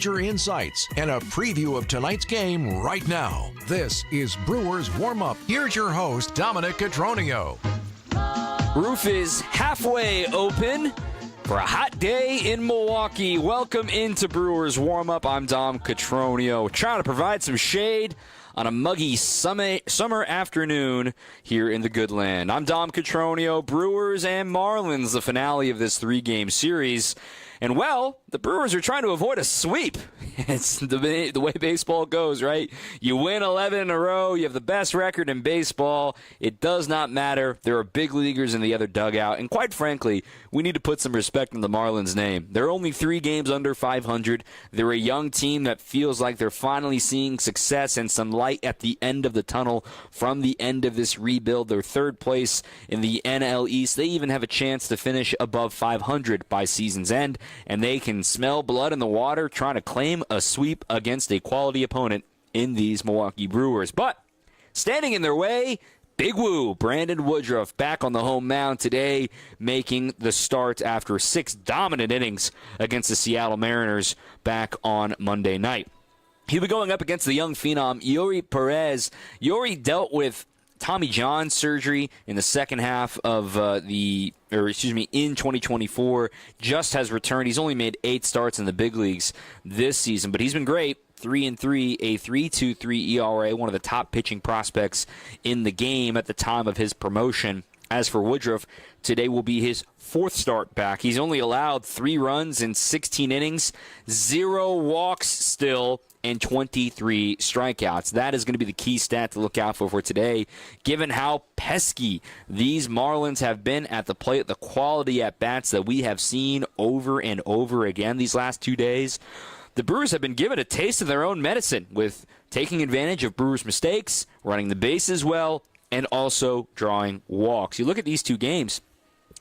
major insights, and a preview of tonight's game right now. This is Brewers Warm-Up. Here's your host, Dominic Cotroneo. Roof is halfway open for a hot day in Milwaukee. Welcome into Brewers Warm-Up. I'm Dom Cotroneo, trying to provide some shade on a muggy summer afternoon here in the good land. I'm Dom Cotroneo. Brewers and Marlins, the finale of this three-game series. And, well, the Brewers are trying to avoid a sweep. It's the way baseball goes, right? You win 11 in a row. You have the best record in baseball. It does not matter. There are big leaguers in the other dugout. And quite frankly, we need to put some respect in the Marlins' name. They're only 3 games under 500. They're a young team that feels like they're finally seeing success and some light at the end of the tunnel from the end of this rebuild. They're third place in the NL East. They even have a chance to finish above 500 by season's end. And they can smell blood in the water trying to claim a sweep against a quality opponent in these Milwaukee Brewers. But standing in their way, Big Woo, Brandon Woodruff, back on the home mound today, making the start after 6 dominant innings against the Seattle Mariners back on Monday night. He'll be going up against the young phenom, Yuri Perez. Yuri dealt with Tommy John surgery in the second half of in 2024, just has returned. He's only made 8 starts in the big leagues this season, but he's been great. 3-3, a 3.23 ERA, one of the top pitching prospects in the game at the time of his promotion. As for Woodruff, today will be his 4th start back. He's only allowed 3 runs in 16 innings, 0 walks still, and 23 strikeouts. That is going to be the key stat to look out for today, given how pesky these Marlins have been at the plate, the quality at-bats that we have seen over and over again these last 2 days. The Brewers have been given a taste of their own medicine with taking advantage of Brewers' mistakes, running the bases well, and also drawing walks. You look at these 2 games,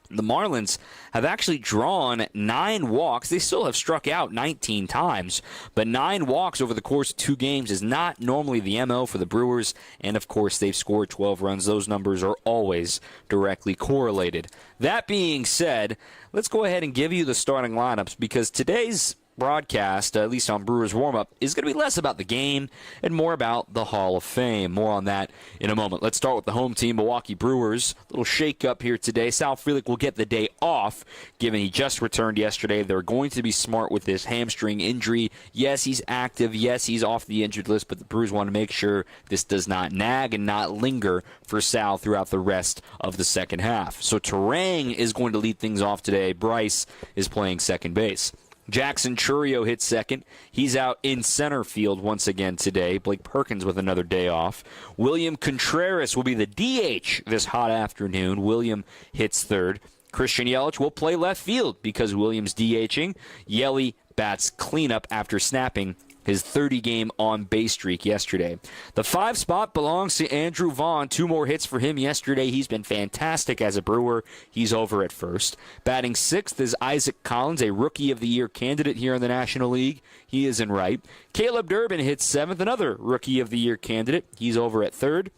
the Marlins have actually drawn 9 walks. They still have struck out 19 times, but 9 walks over the course of 2 games is not normally the MO for the Brewers, and of course they've scored 12 runs. Those numbers are always directly correlated. That being said, let's go ahead and give you the starting lineups, because today's broadcast, at least on Brewers Warm-Up, is going to be less about the game and more about the Hall of Fame. More on that in a moment. Let's start with the home team, Milwaukee Brewers. A little shake-up here today. Sal Frelick will get the day off, given he just returned yesterday. They're going to be smart with this hamstring injury. Yes, he's active. Yes, he's off the injured list, but the Brewers want to make sure this does not nag and not linger for Sal throughout the rest of the second half. So Terang is going to lead things off today. Bryce is playing second base. Jackson Chourio hits second. He's out in center field once again today. Blake Perkins with another day off. William Contreras will be the DH this hot afternoon. William hits third. Christian Yelich will play left field because Williams DHing. Yelly bats cleanup after snapping his 30-game on-base streak yesterday. The 5 spot belongs to Andrew Vaughn. 2 more hits for him yesterday. He's been fantastic as a Brewer. He's over at first. Batting 6th is Isaac Collins, a Rookie of the Year candidate here in the National League. He is in right. Caleb Durbin hits 7th, another Rookie of the Year candidate. He's over at third.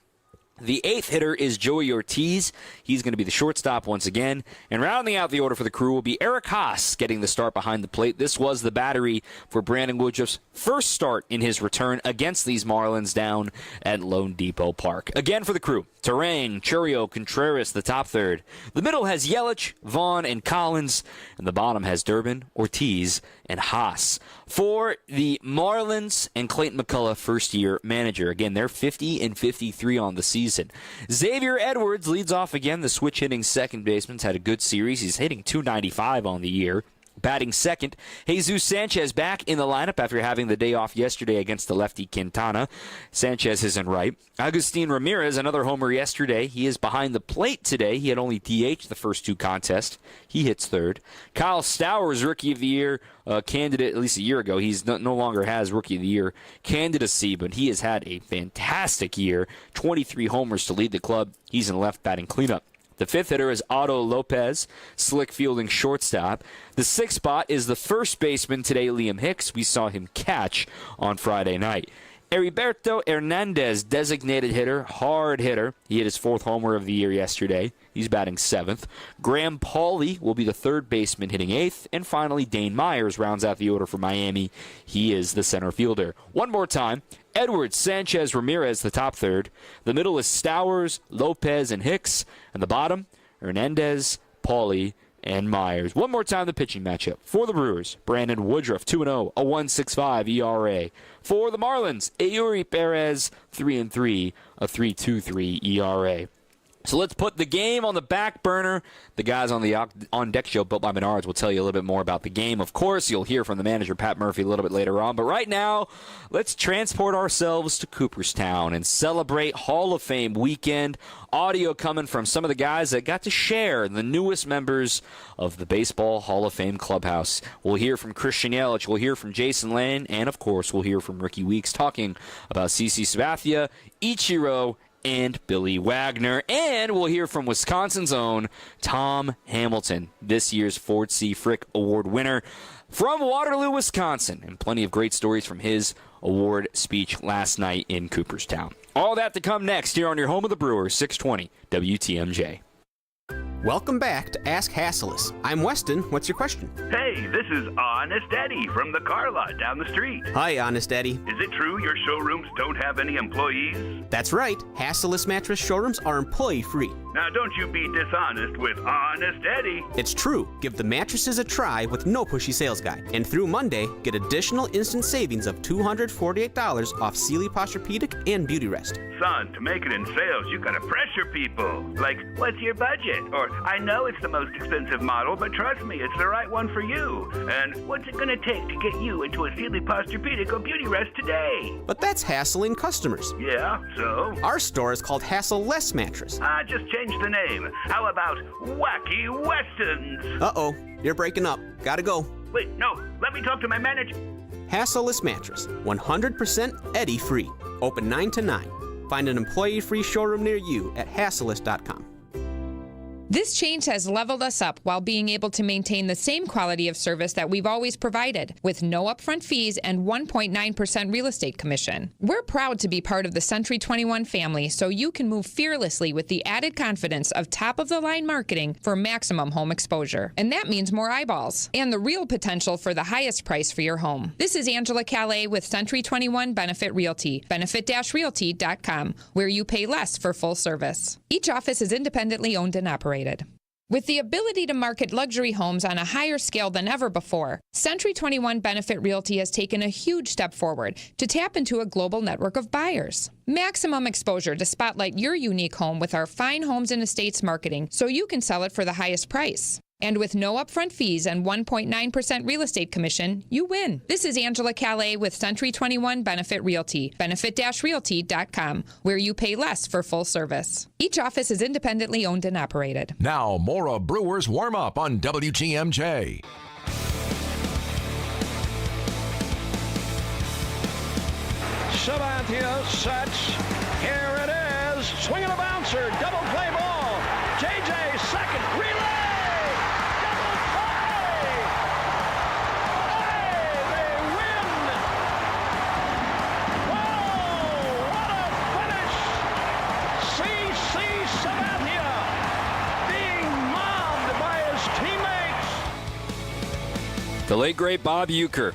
The 8th hitter is Joey Ortiz. He's going to be the shortstop once again. And rounding out the order for the crew will be Eric Haas getting the start behind the plate. This was the battery for Brandon Woodruff's first start in his return against these Marlins down at Lone Depot Park. Again for the crew, Terang, Chourio, Contreras, the top third. The middle has Yelich, Vaughn, and Collins. And the bottom has Durbin, Ortiz, and Haas. For the Marlins and Clayton McCullough, first-year manager. Again, they're 50-53 on the season. Xavier Edwards leads off again. The switch-hitting second baseman's had a good series. He's hitting .295 on the year. Batting second, Jesus Sanchez back in the lineup after having the day off yesterday against the lefty Quintana. Sanchez is in right. Agustin Ramirez, another homer yesterday. He is behind the plate today. He had only DH'd the first 2 contests. He hits third. Kyle Stowers, Rookie of the Year candidate, at least a year ago. He's no longer has Rookie of the Year candidacy, but he has had a fantastic year. 23 homers to lead the club. He's in left batting cleanup. The 5th hitter is Otto Lopez, slick fielding shortstop. The 6th spot is the first baseman today, Liam Hicks. We saw him catch on Friday night. Heriberto Hernandez, designated hitter, hard hitter. He hit his 4th homer of the year yesterday. He's batting 7th. Graham Pauley will be the 3rd baseman, hitting 8th. And finally, Dane Myers rounds out the order for Miami. He is the center fielder. One more time. Edwards, Sanchez, Ramirez, the top 3rd. The middle is Stowers, Lopez, and Hicks. And the bottom, Hernandez, Pauley, and Myers. One more time, the pitching matchup. For the Brewers, Brandon Woodruff, 2-0, a 1.65 ERA. For the Marlins, Eury Perez, 3-3, a 3.23 ERA. So let's put the game on the back burner. The guys on the On Deck show, Built by Menards, will tell you a little bit more about the game. Of course, you'll hear from the manager, Pat Murphy, a little bit later on. But right now, let's transport ourselves to Cooperstown and celebrate Hall of Fame weekend. Audio coming from some of the guys that got to share the newest members of the Baseball Hall of Fame clubhouse. We'll hear from Christian Yelich. We'll hear from Jason Lane. And, of course, we'll hear from Ricky Weeks talking about CC Sabathia, Ichiro, and Billy Wagner. And we'll hear from Wisconsin's own Tom Hamilton, this year's Ford C. Frick Award winner from Waterloo, Wisconsin. And plenty of great stories from his award speech last night in Cooperstown. All that to come next here on your home of the Brewers, 620 WTMJ. Welcome back to Ask Hasselus. I'm Weston. What's your question? Hey, this is Honest Eddie from the car lot down the street. Hi, Honest Eddie. Is it true your showrooms don't have any employees? That's right. Hasselus mattress showrooms are employee-free. Now, don't you be dishonest with Honest Eddie. It's true. Give the mattresses a try with no pushy sales guide. And through Monday, get additional instant savings of $248 off Sealy Posturepedic and Beauty Rest. Son, to make it in sales, you gotta pressure people. Like, what's your budget? Or, I know it's the most expensive model, but trust me, it's the right one for you. And what's it gonna take to get you into a Sealy Posturepedic or Beauty Rest today? But that's hassling customers. Yeah, so? Our store is called Hassle-Less Mattress. Just change the name. How about Wacky Westerns? Uh-oh, you're breaking up. Gotta go. Wait, no, let me talk to my manager. Hassle-Less Mattress, 100% Eddie free. Open 9 to 9. Find an employee-free showroom near you at hassleist.com. This change has leveled us up while being able to maintain the same quality of service that we've always provided, with no upfront fees and 1.9% real estate commission. We're proud to be part of the Century 21 family, so you can move fearlessly with the added confidence of top-of-the-line marketing for maximum home exposure. And that means more eyeballs and the real potential for the highest price for your home. This is Angela Calais with Century 21 Benefit Realty, benefit-realty.com, where you pay less for full service. Each office is independently owned and operated. With the ability to market luxury homes on a higher scale than ever before, Century 21 Benefit Realty has taken a huge step forward to tap into a global network of buyers. Maximum exposure to spotlight your unique home with our fine homes and estates marketing so you can sell it for the highest price. And with no upfront fees and 1.9% real estate commission, you win. This is Angela Calais with Century 21 Benefit Realty, benefit-realty.com, where you pay less for full service. Each office is independently owned and operated. Now, more of Brewers Warm Up on WTMJ. Sabathia sets. Here it is. Swinging a bouncer. Double play ball. JJ second. Relay. The late, great Bob Uecker.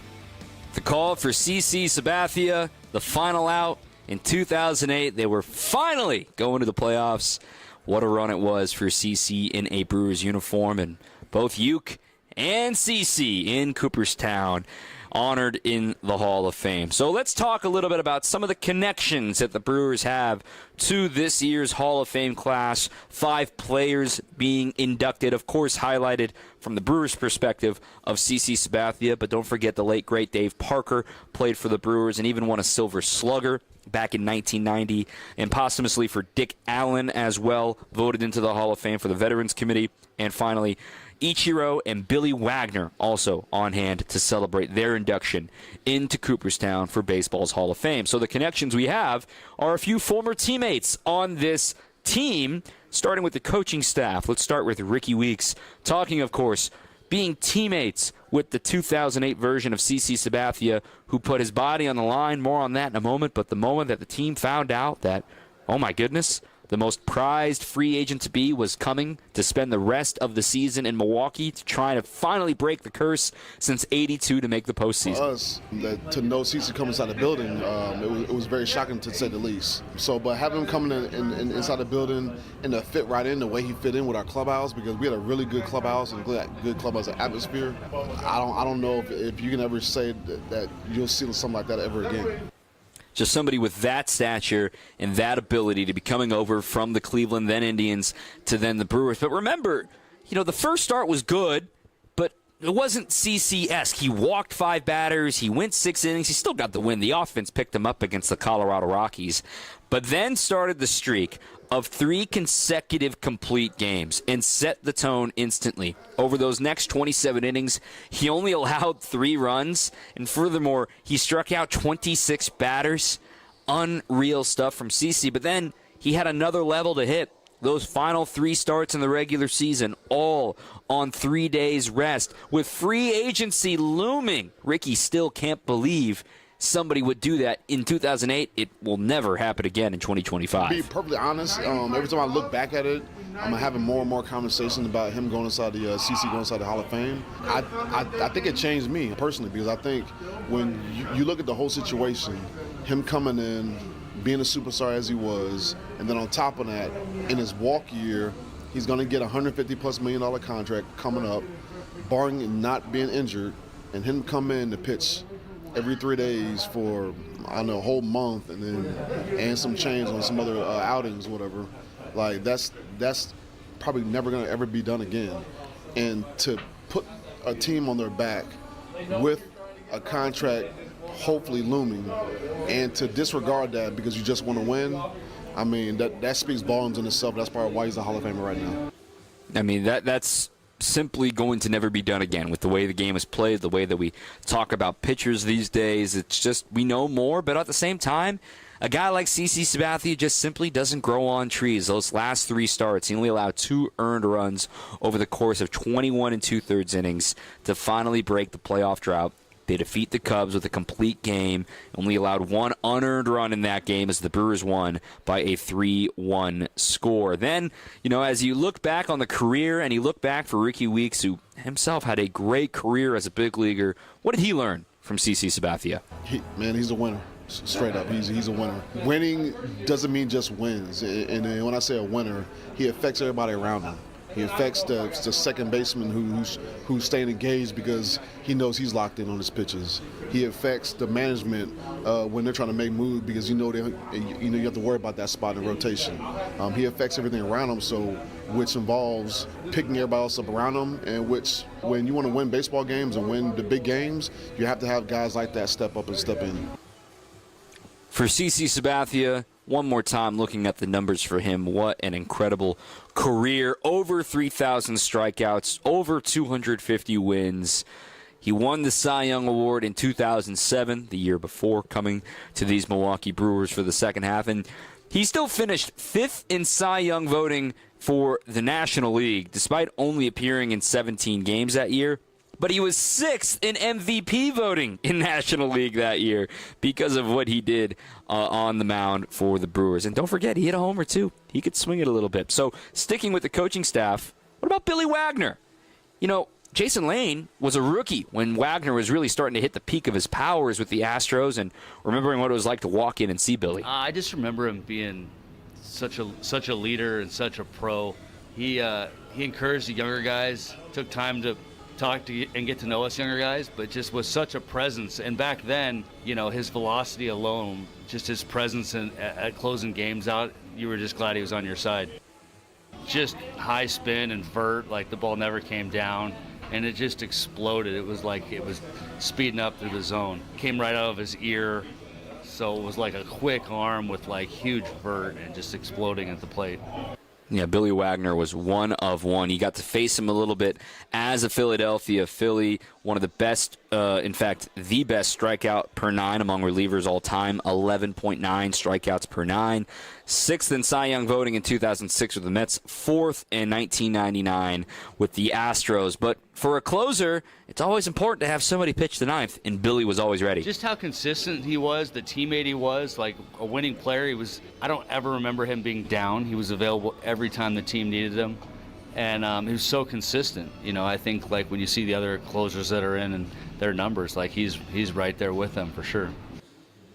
The call for CC Sabathia, the final out in 2008. They were finally going to the playoffs. What a run it was for CC in a Brewers uniform. And both Ueck and CC in Cooperstown honored in the Hall of Fame. So let's talk a little bit about some of the connections that the Brewers have to this year's Hall of Fame class. 5 players being inducted, of course, highlighted from the Brewers' perspective of CC Sabathia. But don't forget the late, great Dave Parker played for the Brewers and even won a Silver Slugger back in 1990. And posthumously for Dick Allen as well, voted into the Hall of Fame for the Veterans Committee. And finally, Ichiro and Billy Wagner also on hand to celebrate their induction into Cooperstown for baseball's Hall of Fame. So the connections we have are a few former teammates on this team, starting with the coaching staff. Let's start with Ricky Weeks, talking, of course, being teammates with the 2008 version of CC Sabathia, who put his body on the line. More on that in a moment. But the moment that the team found out that, oh my goodness, the most prized free agent to be was coming to spend the rest of the season in Milwaukee to try to finally break the curse since '82 to make the postseason. For us, to know CeCe come inside the building, it was very shocking to say the least. So, but having him coming in inside the building and to fit right in the way he fit in with our clubhouse, because we had a really good clubhouse and good clubhouse atmosphere. I don't know if you can ever say that you'll see something like that ever again. Just somebody with that stature and that ability to be coming over from the Cleveland, then Indians, to then the Brewers. But remember, the first start was good, but it wasn't CC-esque. He walked 5 batters. He went 6 innings. He still got the win. The offense picked him up against the Colorado Rockies. But then started the streak of 3 consecutive complete games and set the tone instantly. Over those next 27 innings, he only allowed 3 runs, and furthermore, he struck out 26 batters. Unreal stuff from CC, but then he had another level to hit. Those final 3 starts in the regular season, all on 3 days rest. With free agency looming, Ricky still can't believe somebody would do that in 2008. It will never happen again in 2025. To be perfectly honest, every time I look back at it, I'm having more and more conversations about him going inside the CC going inside the Hall of Fame. I think it changed me personally, because I think when you look at the whole situation, him coming in, being a superstar as he was, and then on top of that, in his walk year, he's going to get a $150+ million contract coming up, barring not being injured, and him come in to pitch every 3 days for, a whole month, and some change on some other outings, whatever. Like, that's probably never going to ever be done again. And to put a team on their back with a contract hopefully looming, and to disregard that because you just want to win, I mean, that speaks volumes in itself. That's probably why he's a Hall of Famer right now. I mean, that's simply going to never be done again with the way the game is played, the way that we talk about pitchers these days. It's just, we know more, but at the same time, a guy like CC Sabathia just simply doesn't grow on trees. Those last 3 starts, he only allowed 2 earned runs over the course of 21 2/3 innings to finally break the playoff drought. They defeat the Cubs with a complete game, only allowed 1 unearned run in that game as the Brewers won by a 3-1 score. Then, as you look back on the career and you look back for Ricky Weeks, who himself had a great career as a big leaguer, what did he learn from CC Sabathia? He's a winner. Straight up, he's a winner. Winning doesn't mean just wins. And when I say a winner, he affects everybody around him. He affects the second baseman who's staying engaged because he knows he's locked in on his pitches. He affects the management when they're trying to make moves because you have to worry about that spot in rotation. He affects everything around him, which involves picking everybody else up around him, and which, when you want to win baseball games and win the big games, you have to have guys like that step up and step in. For CC Sabathia, one more time looking at the numbers for him, what an incredible career. Over 3,000 strikeouts, over 250 wins. He won the Cy Young Award in 2007, the year before coming to these Milwaukee Brewers for the second half. And he still finished 5th in Cy Young voting for the National League, despite only appearing in 17 games that year. But he was 6th in MVP voting in National League that year because of what he did on the mound for the Brewers. And don't forget, he hit a homer too. He could swing it a little bit. So sticking with the coaching staff, what about Billy Wagner? Jason Lane was a rookie when Wagner was really starting to hit the peak of his powers with the Astros, and remembering what it was like to walk in and see Billy. I just remember him being such a leader and such a pro. He encouraged the younger guys, took time to talk to and get to know us younger guys, but just was such a presence. And back then, his velocity alone, just his presence at closing games out, you were just glad he was on your side. Just high spin and vert, like the ball never came down, and it just exploded. It was like it was speeding up through the zone. Came right out of his ear, so it was like a quick arm with like huge vert and just exploding at the plate. Yeah, Billy Wagner was one of one. You got to face him a little bit as a Philadelphia Philly, one of the best, in fact, the best strikeout per nine among relievers all time, 11.9 strikeouts per nine. 6th in Cy Young voting in 2006 with the Mets, 4th in 1999 with the Astros. But for a closer, it's always important to have somebody pitch the ninth, and Billy was always ready. Just how consistent he was, the teammate he was, like a winning player. I don't ever remember him being down. He was available every time the team needed him. And he was so consistent. I think like when you see the other closers that are in and their numbers, like he's right there with them for sure.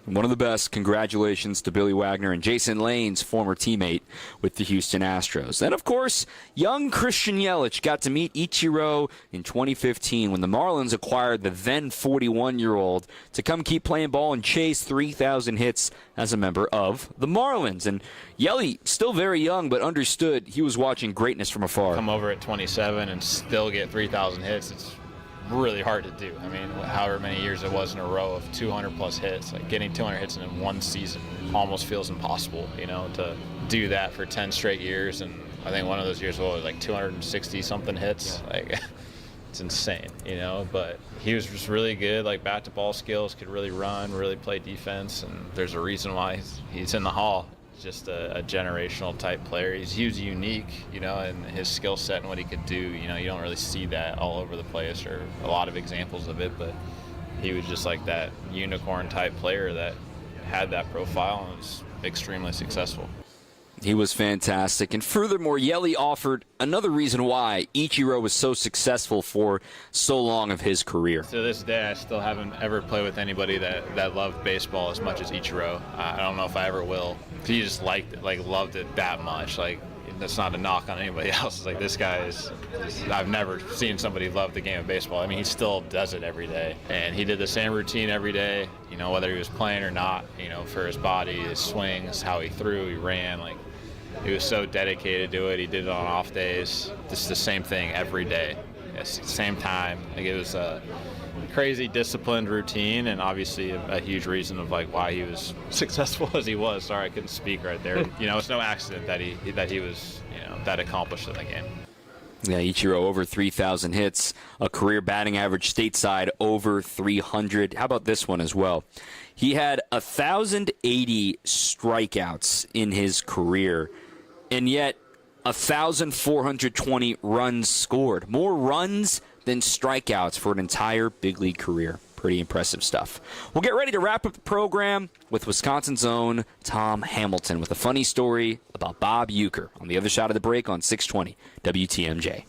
One of the best. Congratulations to Billy Wagner and Jason Lane's former teammate with the Houston Astros. Then, of course, young Christian Yelich got to meet Ichiro in 2015 when the Marlins acquired the then 41-year-old to come keep playing ball and chase 3,000 hits as a member of the Marlins. And Yelly, still very young, but understood he was watching greatness from afar. Come over at 27 and still get 3,000 hits. It's really hard to do. I mean, however many years it was in a row of 200-plus hits, like getting 200 hits in one season almost feels impossible, to do that for 10 straight years. And I think one of those years was like 260-something hits. Yeah. Like, it's insane, But he was just really good, like bat-to-ball skills, could really run, really play defense, and there's a reason why he's in the Hall. Just a generational type player. He was unique, in his skill set and what he could do. You don't really see that all over the place or a lot of examples of it, but he was just like that unicorn type player that had that profile and was extremely successful. He was fantastic. And furthermore, Yelly offered another reason why Ichiro was so successful for so long of his career. To this day, I still haven't ever played with anybody that loved baseball as much as Ichiro. I don't know if I ever will. He just loved it that much. Like, that's not a knock on anybody else. It's like, this guy I've never seen somebody love the game of baseball. I mean, he still does it every day. And he did the same routine every day, whether he was playing or not, for his body, his swings, how he threw, he ran, he was so dedicated to it. He did it on off days. Just the same thing every day. Same time. It was a crazy disciplined routine, and obviously a huge reason of why he was successful as he was. Sorry, I couldn't speak right there. It's no accident that he was that accomplished in the game. Yeah, Ichiro over 3,000 hits, a career batting average stateside over 300. How about this one as well? He had 1,080 strikeouts in his career, and yet 1,420 runs scored. More runs than strikeouts for an entire big league career. Pretty impressive stuff. We'll get ready to wrap up the program with Wisconsin's own Tom Hamilton with a funny story about Bob Uecker on the other side of the break on 620 WTMJ.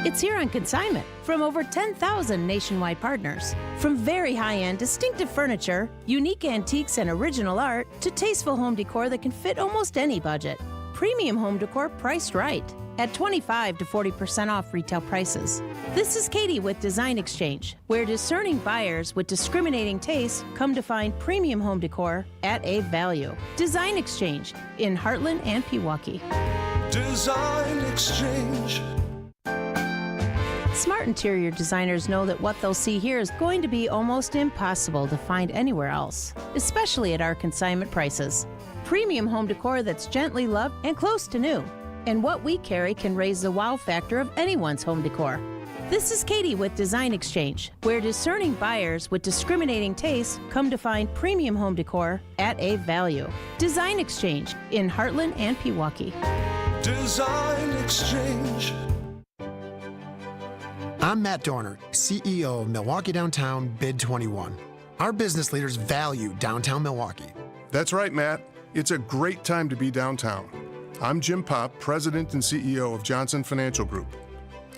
It's here on consignment from over 10,000 nationwide partners. From very high-end, distinctive furniture, unique antiques and original art, to tasteful home decor that can fit almost any budget. Premium home decor priced right at 25 to 40% off retail prices. This is Katie with Design Exchange, where discerning buyers with discriminating tastes come to find premium home decor at a value. Design Exchange in Heartland and Pewaukee. Design Exchange. Smart interior designers know that what they'll see here is going to be almost impossible to find anywhere else, especially at our consignment prices. Premium home decor that's gently loved and close to new. And what we carry can raise the wow factor of anyone's home decor. This is Katie with Design Exchange, where discerning buyers with discriminating tastes come to find premium home decor at a value. Design Exchange in Heartland and Pewaukee. Design Exchange. I'm Matt Dorner, CEO of Milwaukee Downtown Bid 21. Our business leaders value downtown Milwaukee. That's right, Matt. It's a great time to be downtown. I'm Jim Popp, President and CEO of Johnson Financial Group.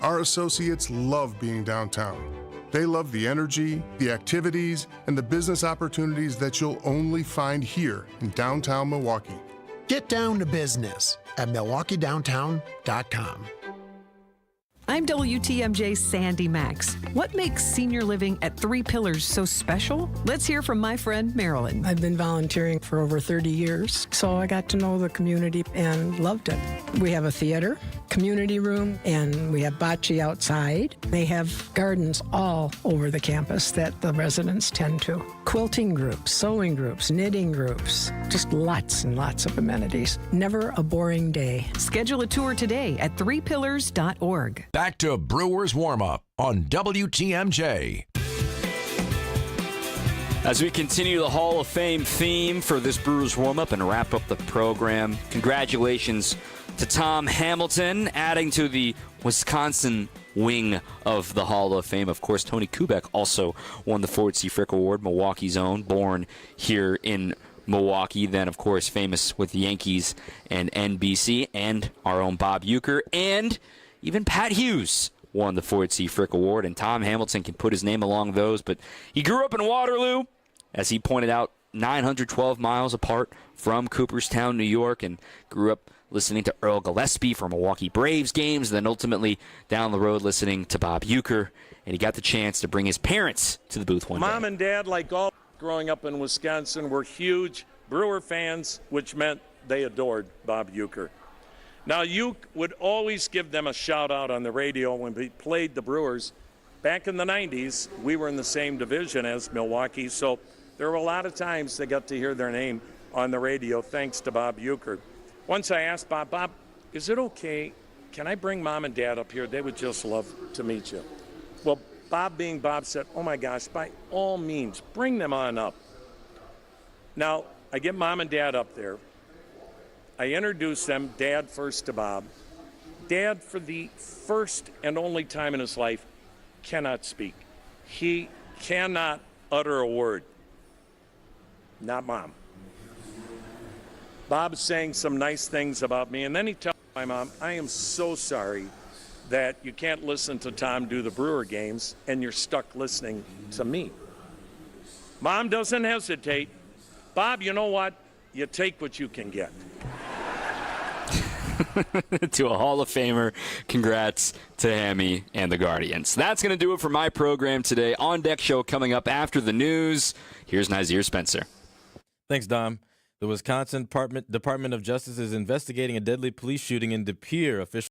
Our associates love being downtown. They love the energy, the activities, and the business opportunities that you'll only find here in downtown Milwaukee. Get down to business at MilwaukeeDowntown.com. I'm WTMJ's Sandy Max. What makes senior living at Three Pillars so special? Let's hear from my friend Marilyn. I've been volunteering for over 30 years, so I got to know the community and loved it. We have a theater, community room, and we have bocce outside. They have gardens all over the campus that the residents tend to. Quilting groups, sewing groups, knitting groups, just lots and lots of amenities. Never a boring day. Schedule a tour today at threepillars.org. Back to Brewers warm-up. on WTMJ. As we continue the Hall of Fame theme for this Brewers warm-up and wrap up the program, congratulations to Tom Hamilton, adding to the Wisconsin wing of the Hall of Fame. Of course, Tony Kubek also won the Ford C. Frick Award, Milwaukee's own, born here in Milwaukee. Then, of course, famous with the Yankees and NBC, and our own Bob Uecker, and even Pat Hughes won the Ford C. Frick Award, and Tom Hamilton can put his name along those. But he grew up in Waterloo, as he pointed out, 912 miles apart from Cooperstown, New York, and grew up listening to Earl Gillespie for Milwaukee Braves games, then ultimately down the road listening to Bob Uecker, and he got the chance to bring his parents to the booth one day. Mom and Dad, like all growing up in Wisconsin, were huge Brewer fans, which meant they adored Bob Uecker. Now, Ueck would always give them a shout-out on the radio when we played the Brewers. Back in the 90s, we were in the same division as Milwaukee, so there were a lot of times they got to hear their name on the radio thanks to Bob Uecker. Once I asked Bob, is it okay? Can I bring Mom and Dad up here? They would just love to meet you. Well, Bob being Bob said, oh my gosh, by all means, bring them on up. Now, I get Mom and Dad up there. I introduce them, Dad first to Bob. Dad, for the first and only time in his life, cannot speak. He cannot utter a word. Not Mom. Bob's saying some nice things about me, and then he tells my mom, I am so sorry that you can't listen to Tom do the Brewer games, and you're stuck listening to me. Mom doesn't hesitate. Bob, you know what? You take what you can get. To a Hall of Famer, congrats to Hammy and the Guardians. That's going to do it for my program today. On Deck Show coming up after the news. Here's Nazir Spencer. Thanks, Dom. The Wisconsin Department of Justice is investigating a deadly police shooting in De Pere. Officials